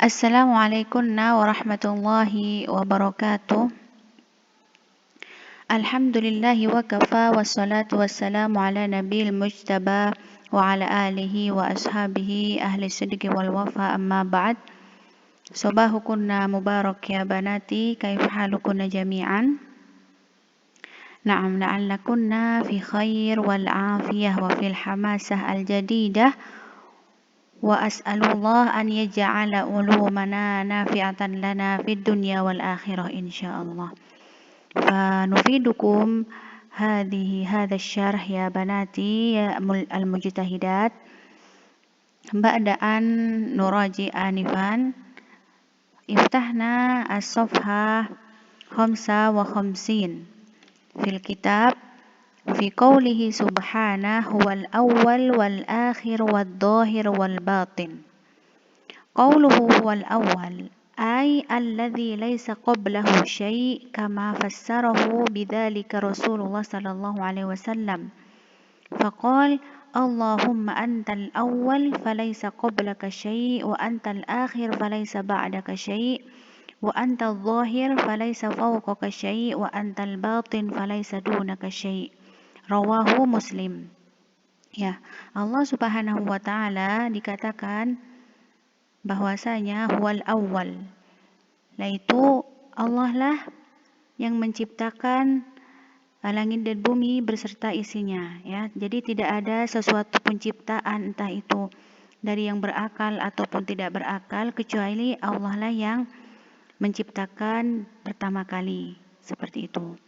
Assalamualaikum warahmatullahi wabarakatuh. Alhamdulillahi wa kafa wassalatu wassalamu ala nabil mujtaba wa ala alihi wa ashabihi ahli sidqi wal wafa amma ba'd. Sobahukunna mubarak ya banati, kaifa halukunna jami'an? Na'am, la'allakunna fi khair wal afiyah wa fil hamasah al jadidah. Wa as'alullah an yaj'ala ulumana nafi'atan lana fid dunya wal akhirah insyaallah. فنفيدكم هذا الشرح يا بناتي المجتهدات بعد أن نراجع آنفا. افتحنا الصفحة 55 في الكتاب في قوله سبحانه هو الأول والآخر والظاهر والباطن. قوله هو الأول أي الذي ليس قبله شيء كما فسره بذلك رسول الله صلى الله عليه وسلم فقال اللهم أنت الأول فليس قبلك شيء وأنت الآخر فليس بعدك شيء وأنت الظاهر فليس فوقك شيء وأنت الباطن فليس دونك شيء. Rawahu Muslim. Ya, Allah Subhanahu wa taala dikatakan bahwasanya huwal awwal, yaitu Allah lah yang menciptakan langit dan bumi beserta isinya, ya. Jadi tidak ada sesuatu penciptaan entah itu dari yang berakal ataupun tidak berakal kecuali Allah lah yang menciptakan pertama kali, seperti itu.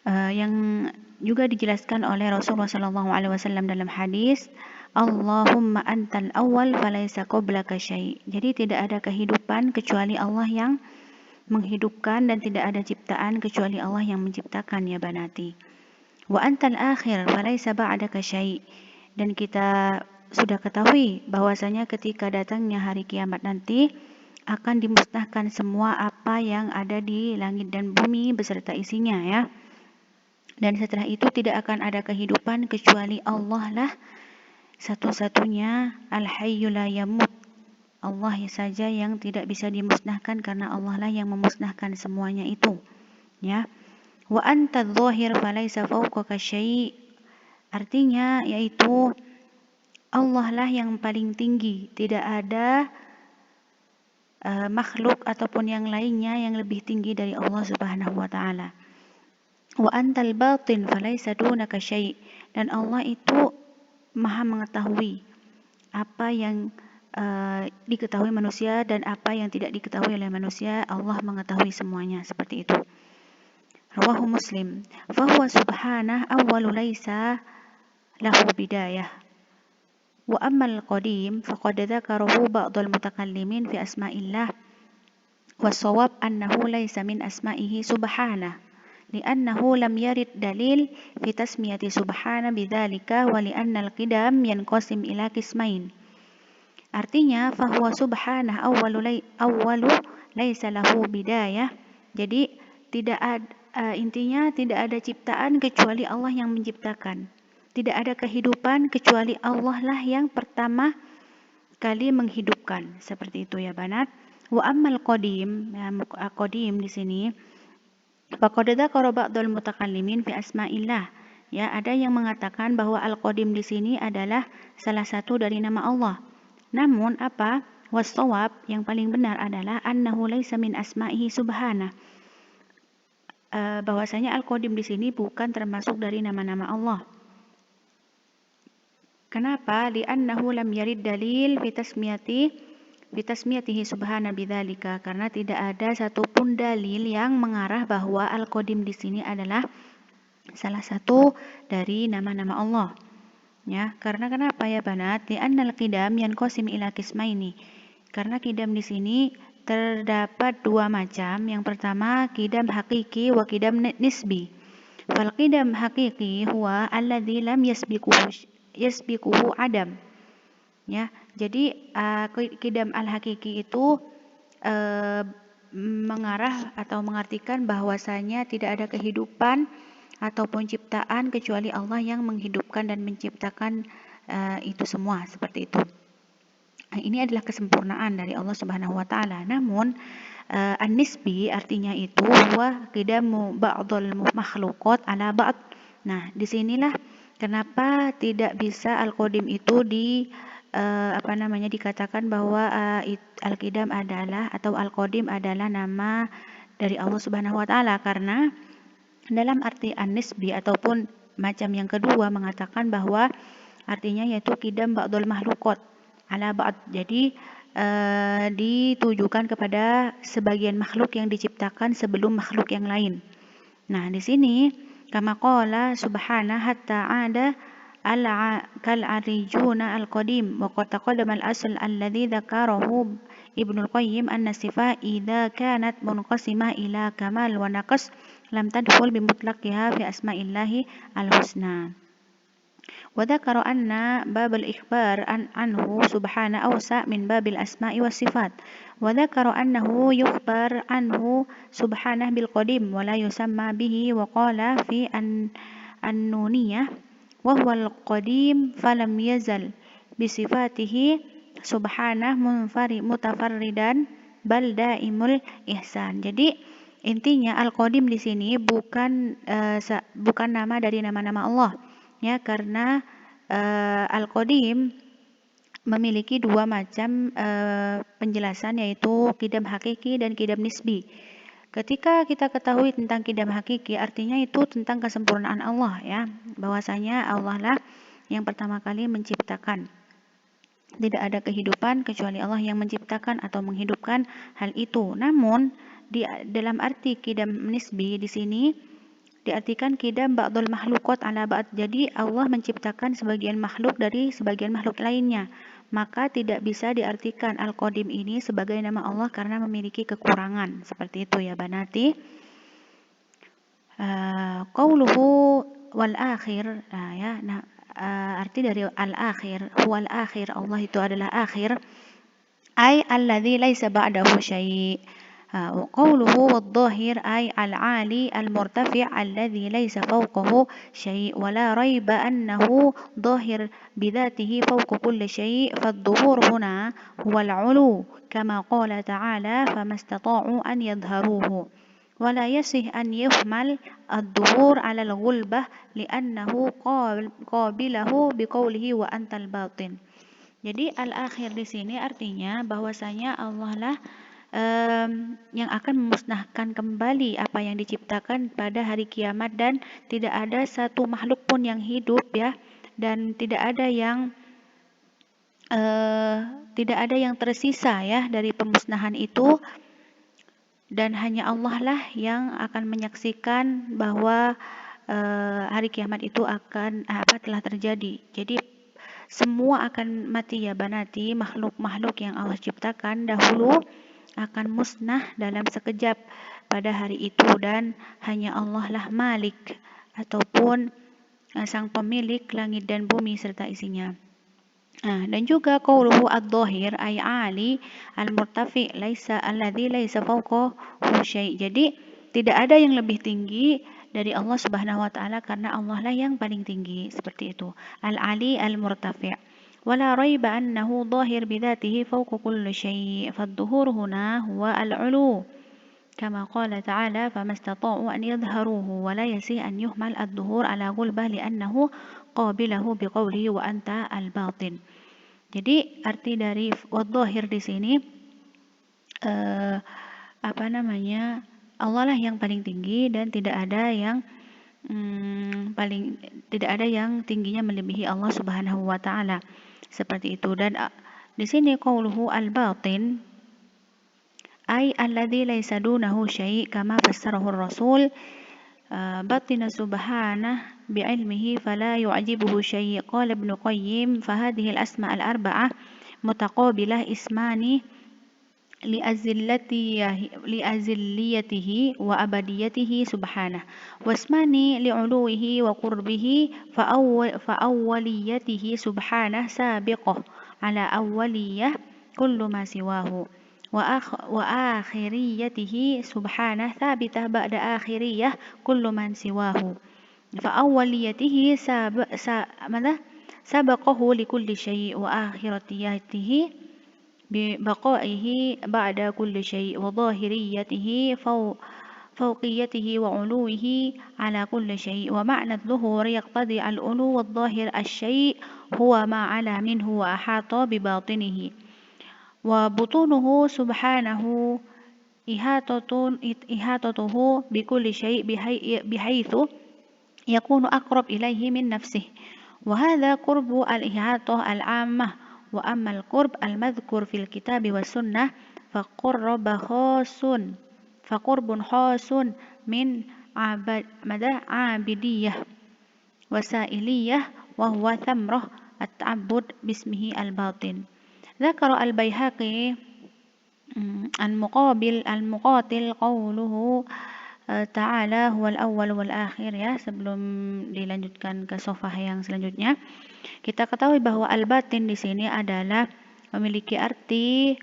Yang juga dijelaskan oleh Rasulullah SAW dalam hadis, Allahumma antal awal falaysa qablaka syai'. Jadi tidak ada kehidupan kecuali Allah yang menghidupkan dan tidak ada ciptaan kecuali Allah yang menciptakan, ya banati. Wa antal akhir falaysa ba'daka syai'. Dan kita sudah ketahui bahwasanya ketika datangnya hari kiamat nanti akan dimusnahkan semua apa yang ada di langit dan bumi beserta isinya, ya. Dan setelah itu tidak akan ada kehidupan kecuali Allah lah satu-satunya al-hayyu la yamut. Allah saja yang tidak bisa dimusnahkan karena Allah lah yang memusnahkan semuanya itu, ya. Wa anta adh-dhahir falaysa fawqaka syai'. Artinya yaitu Allah lah yang paling tinggi, tidak ada makhluk ataupun yang lainnya yang lebih tinggi dari Allah Subhanahu wa taala. Wa antal batin falaysa dunaka syai'. Dan Allah itu Maha mengetahui apa yang diketahui manusia dan apa yang tidak diketahui oleh manusia. Allah mengetahui semuanya, seperti itu. Rawahu Muslim. Fahuwa subhanah awwalu laysa lahu bidayah. Wa ammal qadim faqad dzakarahu ba'dul mutakallimin fi asma'illah. Was-shawab annahu laysa min asma'ihi subhanah. لأنه لم يرد دليل في تسمية سبحانه بذلك ولأن القدم ينقسم إلى قسمين. Artinya fahuwa subhanah awwalu laisa lahu bidayah. Jadi tidak ada intinya tidak ada ciptaan kecuali Allah yang menciptakan. Tidak ada kehidupan kecuali Allah lah yang pertama kali menghidupkan. Seperti itu, ya banat. Wa ammal qadim, qadim di sini faqad dzakara ba'dul mutakallimin fi asma'illah. Ya, ada yang mengatakan bahwa al-qadim di sini adalah salah satu dari nama Allah. Namun apa? Was-shawab, yang paling benar adalah annahu laisa min asma'ihi subhana. Bahwasanya al-qadim di sini bukan termasuk dari nama-nama Allah. Kenapa? Li'annahu lam yarid dalil fi tasmiyatihi subhana bidzalika, karena tidak ada satupun dalil yang mengarah bahwa al-qadim di sini adalah salah satu dari nama-nama Allah, ya. Karena kenapa, ya banat? Li'annal qidam yanqasim ila qismaini. Karena qidam di sini terdapat dua macam. Yang pertama qidam hakiki wa qidam nisbi. Fal qidam hakiki huwa alladzi lam yasbiquhu adam. Ya, jadi qidam al-hakiki itu mengarah atau mengartikan bahwasanya tidak ada kehidupan ataupun ciptaan kecuali Allah yang menghidupkan dan menciptakan itu semua, seperti itu. Ini adalah kesempurnaan dari Allah Subhanahu wa taala. Namun an-nisbi artinya itu huwa qidamu ba'dul makhluqat ala ba'd. Nah, disinilah kenapa tidak bisa al-qadim itu dikatakan bahwa al-qidam adalah atau al-qadim adalah nama dari Allah Subhanahu wa taala, karena dalam arti an-nisbi ataupun macam yang kedua mengatakan bahwa artinya yaitu qidam ba'dul makhluqat ala ba'd. Jadi ditujukan kepada sebagian makhluk yang diciptakan sebelum makhluk yang lain. Nah, di sini kama qala subhana hatta ada kal-arijuna al-qadim wa qad taqaddama al-asl alladhi dzakarahu Ibnu Qayyim anna sifat idza kanat munqasimah ila kamal wa naqs lam tadkhul bi mutlaqiha fi asma'illahi al-husna. وذكر أن باب الإخبار عنه سبحانه أوسع من باب الأسماء والصفات وذكر أنه يخبر عنه سبحانه بالقديم ولا يسمى به وقال في النونية وهو القديم فلم يزل بصفاته سبحانه متفردا بل دائم الإحسان. Jadi intinya al-qadim di sini bukan nama dari nama-nama Allah, ya, karena al-qadim memiliki dua macam penjelasan, yaitu qidam hakiki dan qidam nisbi. Ketika kita ketahui tentang qidam hakiki, artinya itu tentang kesempurnaan Allah, ya, bahwasanya Allah lah yang pertama kali menciptakan. Tidak ada kehidupan kecuali Allah yang menciptakan atau menghidupkan hal itu. Namun dalam arti qidam nisbi di sini diartikan qidam ba'dul makhluqat ala ba'd. Jadi Allah menciptakan sebagian makhluk dari sebagian makhluk lainnya. Maka tidak bisa diartikan al-qadim ini sebagai nama Allah karena memiliki kekurangan. Seperti itu ya banati. Qauluhu wal akhir, arti dari al-akhir, huwal akhir, Allah itu adalah akhir, ay alladzi laisa ba'dahu syai'. وقوله والظاهر أي العالي المرتفع الذي ليس فوقه شيء ولا ريب أنه ظاهر بذاته فوق كل شيء فالظهور هنا هو العلو كما قال تعالى فما استطاعوا أن يظهروه ولا يصح أن يحمل الظهور على الغلبة لأنه قابله بقوله وأنت الباطن. Jadi al-akhir di sini artinya bahwasanya Allah lah yang akan memusnahkan kembali apa yang diciptakan pada hari kiamat, dan tidak ada satu makhluk pun yang hidup, ya, dan tidak ada yang tersisa, ya, dari pemusnahan itu, dan hanya Allah lah yang akan menyaksikan bahwa hari kiamat itu akan telah terjadi. Jadi semua akan mati ya banati, makhluk-makhluk yang Allah ciptakan dahulu akan musnah dalam sekejap pada hari itu, dan hanya Allah lah Malik ataupun sang pemilik langit dan bumi serta isinya. Dan juga qauluhu ad-dhahir ay ali al-murtafi laisa alladzi laisa fawqahu syai'. Jadi tidak ada yang lebih tinggi dari Allah Subhanahu wa taala karena Allah lah yang paling tinggi, seperti itu. Al-ali al-murtafi'. ولا ريب أنه ظاهر بذاته فوق كل شيء فالظهور هنا هو العلو كما قال تعالى فما استطاعوا أن يظهروه ولا يصح أن يحمل الظهور على غلبة لأنه قابله بقوله وأنت الباطن. Jadi arti dari wadh-dhahir di sini Allah lah yang paling tinggi dan tidak ada yang tingginya melebihi Allah Subhanahu wa taala. Seperti itu. Dan di sini qauluhu al-batin ay alladzi laisa dunahu syai' kama fassarahu ar-rasul batina subhanah bi'ilmihi fala yu'jibuhu syai'. Qala Ibnu Qayyim fa hadhihi al-asma' al-arba'ah mutaqabilah ismani li'azilliyatihi wa abadiyatihi subhanah wasmani li'uluwihi wa qurbihi fa awwaliyatihi subhanah sabiqah ala awwaliyah kullu ma siwahu wa akhiriyatihi subhanah thabitah ba'da akhiriyah kullu man siwahu fa awwaliyatihi sabaqahu li kulli syai' wa akhiratiyatihi ببقائه بعد كل شيء وظاهريته فوقيته وعلوه على كل شيء ومعنى الظهور يقتضي العلو والظاهر الشيء هو ما علا منه وأحاط بباطنه وبطونه سبحانه إحاطته بكل شيء بحيث يكون أقرب إليه من نفسه وهذا قرب الإحاطة العامة وأما القرب المذكور في الكتاب والسنة فقرب خاص من عابدية وسائلية وهو ثمرة التعبد باسمه الباطن ذكر البيهقي المقاتل قوله ta'ala huwal awwal wal akhir ya. Sebelum dilanjutkan ke sofah yang selanjutnya, kita ketahui bahwa al-batin di sini adalah memiliki arti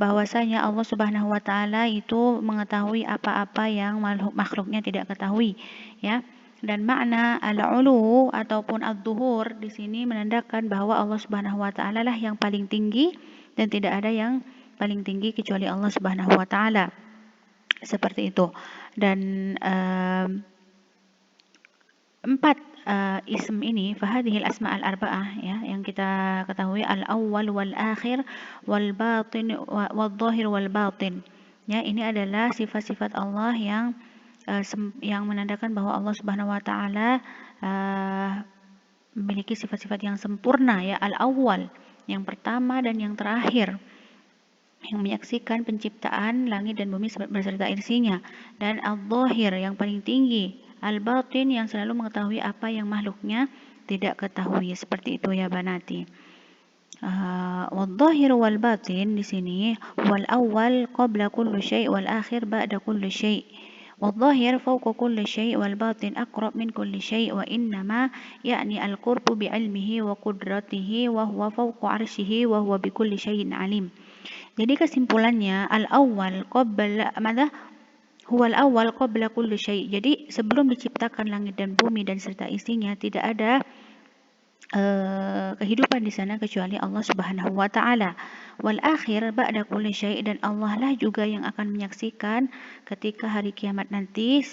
bahwasanya Allah Subhanahu wa taala itu mengetahui apa-apa yang makhluknya tidak ketahui ya. Dan makna al-ulu ataupun adz-dzuhur di sini menandakan bahwa Allah Subhanahu wa taala lah yang paling tinggi dan tidak ada yang paling tinggi kecuali Allah Subhanahu wa taala. Seperti itu. Dan empat ism ini fahadhil asma al-arba'ah ya yang kita ketahui al-awwal wal akhir wal batin wal zahir wal batin ya. Ini adalah sifat-sifat Allah yang menandakan bahwa Allah Subhanahu wa taala memiliki sifat-sifat yang sempurna ya. Al-awwal yang pertama dan yang terakhir yang menyaksikan penciptaan langit dan bumi beserta isinya, dan al-zahir yang paling tinggi, al-batin yang selalu mengetahui apa yang makhluknya tidak ketahui. Seperti itu ya banati. Wal-zahir wal-batin di sini wal awal qabla kulli syai' wal akhir ba'da kulli syai'. Wal-zahir fawqa kulli syai' wal batin aqrab min kulli syai' wa innama ya'ni al-qurbu bi'ilmihi wa qudratihi wa huwa fawqa 'arsyihi wa huwa bikulli syai'in 'alim. Jadi kesimpulannya al-awwal qabla huwal awwal qabla kulli syai'. Jadi sebelum diciptakan langit dan bumi dan serta isinya tidak ada kehidupan di sana kecuali Allah Subhanahu wa taala. Wal akhir ba'da kulli syai', dan Allah lah juga yang akan menyaksikan ketika hari kiamat nanti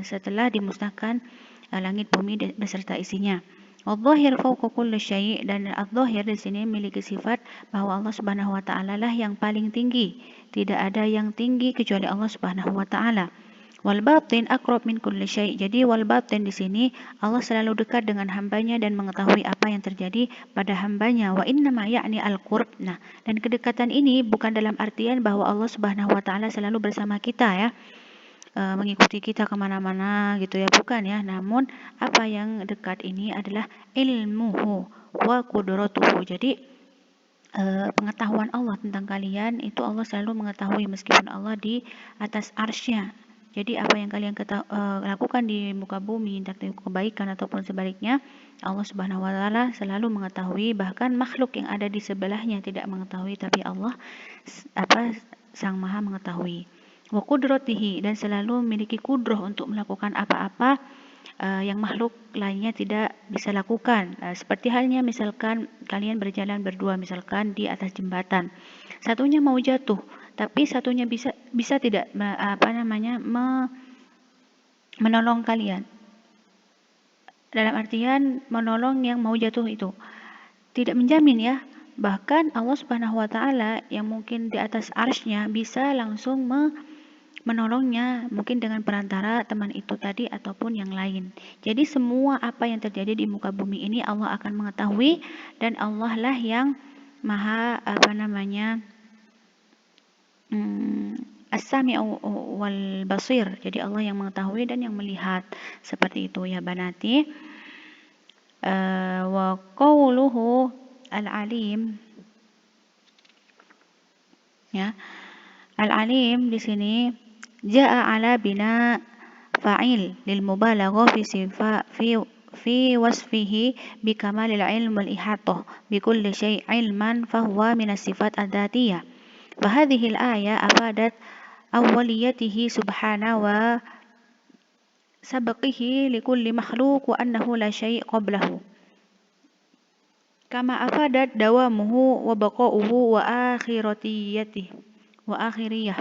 setelah dimusnahkan langit bumi beserta isinya. Al-zahir fawqa kulli syai', dan al-zahir di sini memiliki sifat bahwa Allah Subhanahu wa taala lah yang paling tinggi. Tidak ada yang tinggi kecuali Allah Subhanahu wa taala. Wal batin aqrab min kulli syai'. Jadi wal batin di sini Allah selalu dekat dengan hambanya dan mengetahui apa yang terjadi pada hambanya. Wa innama ya'ni al-qurb. Nah, dan kedekatan ini bukan dalam artian bahwa Allah Subhanahu wa taala selalu bersama kita ya. Mengikuti kita kemana-mana gitu ya, bukan ya. Namun apa yang dekat ini adalah ilmuhu wa qudratuhu. Jadi pengetahuan Allah tentang kalian itu Allah selalu mengetahui meskipun Allah di atas arsy-Nya. Jadi apa yang kalian lakukan di muka bumi, entah itu kebaikan ataupun sebaliknya, Allah Subhanahu wa taala selalu mengetahui. Bahkan makhluk yang ada di sebelahnya tidak mengetahui, tapi Allah Sang Maha mengetahui. Wa qudratihi, dan selalu memiliki kudrah untuk melakukan apa-apa yang makhluk lainnya tidak bisa lakukan. Seperti halnya misalkan kalian berjalan berdua misalkan di atas jembatan. Satunya mau jatuh, tapi satunya bisa tidak menolong kalian. Dalam artian menolong yang mau jatuh itu. Tidak menjamin ya. Bahkan Allah Subhanahu wa taala yang mungkin di atas arsy-Nya bisa langsung menolongnya, mungkin dengan perantara teman itu tadi ataupun yang lain. Jadi semua apa yang terjadi di muka bumi ini Allah akan mengetahui, dan Allah lah yang maha as-sami'u wal basir. Jadi Allah yang mengetahui dan yang melihat. Seperti itu ya banati. Wa qawluhu al-alim ya. Al-alim di sini ja'a ala bina fa'il lil mubalaghah fi wasfihi bi kamalil ilm wal ihatah bi kulli syai' ilman fa huwa min as-sifat adzatiyah. Fa hadhihi al-aya afadat awwaliyatihi subhanahu wa sabqihi li kulli makhluq wa annahu la syai' qablahu. kama afadat dawamuhu wa baqa'uhu wa akhiriyah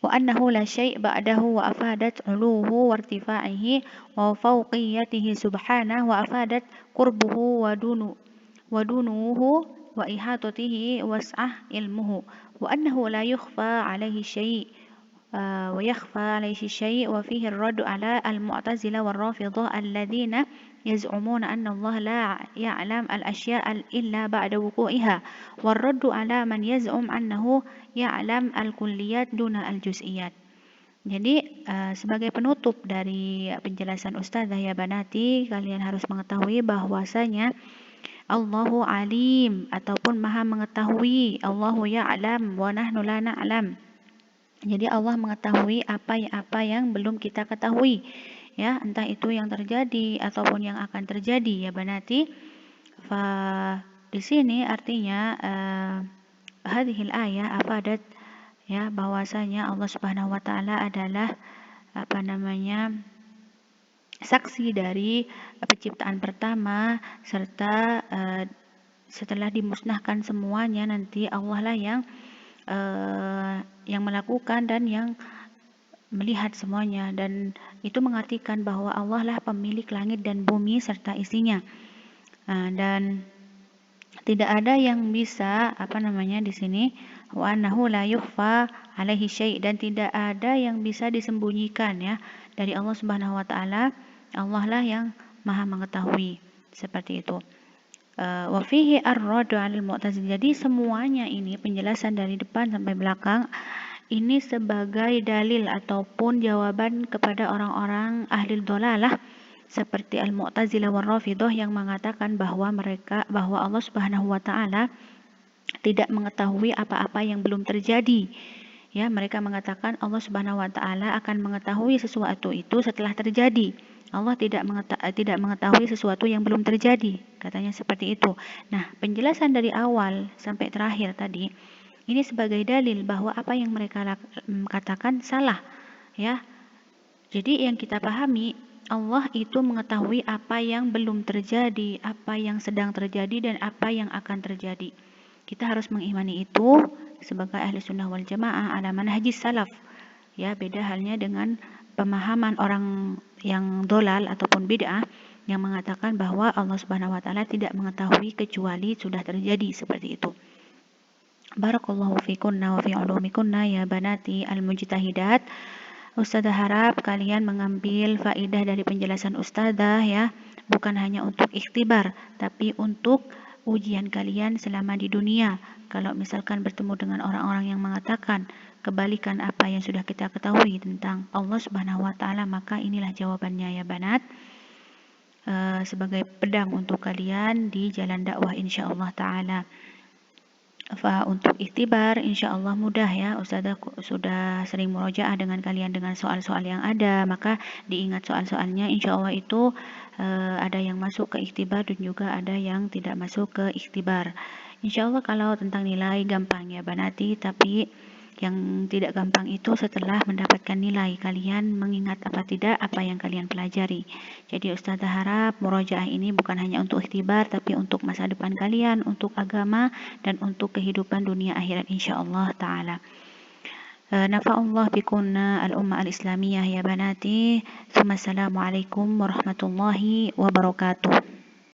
wa annahu la syai' ba'dahu wa afadat 'uluhu wa irtifa'ihi wa fawqiyatihi subhanahu wa afadat qurbuhu wa dunuhu wa ihatatihi was'ah ilmuhu wa annahu la yukhfa 'alaihi syai' ويخفى عليه الشيء وفيه الرد على المعتزلة والرافضة الذين يزعمون أن الله لا يعلم الأشياء إلا بعد وقوعها والرد على من يزعم أنه يعلم الكليات دون الجزئيات. Jadi sebagai penutup dari penjelasan Ustazah ya Banati, kalian harus mengetahui bahwasanya Allahu alim ataupun maha mengetahui, Allahu ya'lam wa nahnu la na'lam. Jadi Allah mengetahui apa yang belum kita ketahui, ya, entah itu yang terjadi ataupun yang akan terjadi ya Banati. Di sini artinya hadhil ayah afadat, ya, bahwasanya Allah Subhanahu wa taala adalah saksi dari penciptaan pertama serta setelah dimusnahkan semuanya nanti Allah lah yang melakukan dan yang melihat semuanya, dan itu mengartikan bahwa Allah lah pemilik langit dan bumi serta isinya, dan tidak ada yang bisa di sini wa annahu la yukhfa alaihi syai', dan tidak ada yang bisa disembunyikan ya dari Allah Subhanahu wa taala. Allah lah yang maha mengetahui, seperti itu. Wa fihi ar-raddu 'alal mu'tazilah. Jadi semuanya ini penjelasan dari depan sampai belakang ini sebagai dalil ataupun jawaban kepada orang-orang ahli dhalalah seperti al-Mu'tazilah wal Rafidhah yang mengatakan bahwa Allah Subhanahu wa taala tidak mengetahui apa-apa yang belum terjadi. Ya, mereka mengatakan Allah Subhanahu wa taala akan mengetahui sesuatu itu setelah terjadi. Allah tidak mengetahui sesuatu yang belum terjadi, katanya seperti itu. Nah, penjelasan dari awal sampai terakhir tadi ini sebagai dalil bahwa apa yang mereka katakan salah, ya. Jadi yang kita pahami, Allah itu mengetahui apa yang belum terjadi, apa yang sedang terjadi, dan apa yang akan terjadi. Kita harus mengimani itu sebagai ahli sunnah wal jamaah ala manhajis salaf. Ya, beda halnya dengan pemahaman orang yang dolal ataupun bid'ah yang mengatakan bahwa Allah Subhanahu wa taala tidak mengetahui kecuali sudah terjadi, seperti itu. Barakallahu fikunna wa fi ulumikunna ya banati al-mujtahidat. Ustazah harap kalian mengambil faidah dari penjelasan Ustazah, ya, bukan hanya untuk ikhtibar, tapi untuk ujian kalian selama di dunia. Kalau misalkan bertemu dengan orang-orang yang mengatakan kebalikan apa yang sudah kita ketahui tentang Allah Subhanahu wa taala, maka inilah jawabannya ya banat, sebagai pedang untuk kalian di jalan dakwah insyaallah taala. Untuk ikhtibar insyaallah mudah ya. Ustazah sudah sering murojaah dengan kalian dengan soal-soal yang ada, maka diingat soal-soalnya, insyaallah itu ada yang masuk ke ikhtibar dan juga ada yang tidak masuk ke ikhtibar. Insyaallah kalau tentang nilai gampang ya Banati, tapi yang tidak gampang itu setelah mendapatkan nilai, kalian mengingat apa tidak apa yang kalian pelajari. Jadi Ustazah harap murojaah ini bukan hanya untuk ikhtibar, tapi untuk masa depan kalian, untuk agama, dan untuk kehidupan dunia akhirat insyaallah ta'ala. Nafa'allah bikunna al-ummah al-islamiyah ya banati. Assalamualaikum warahmatullahi wabarakatuh.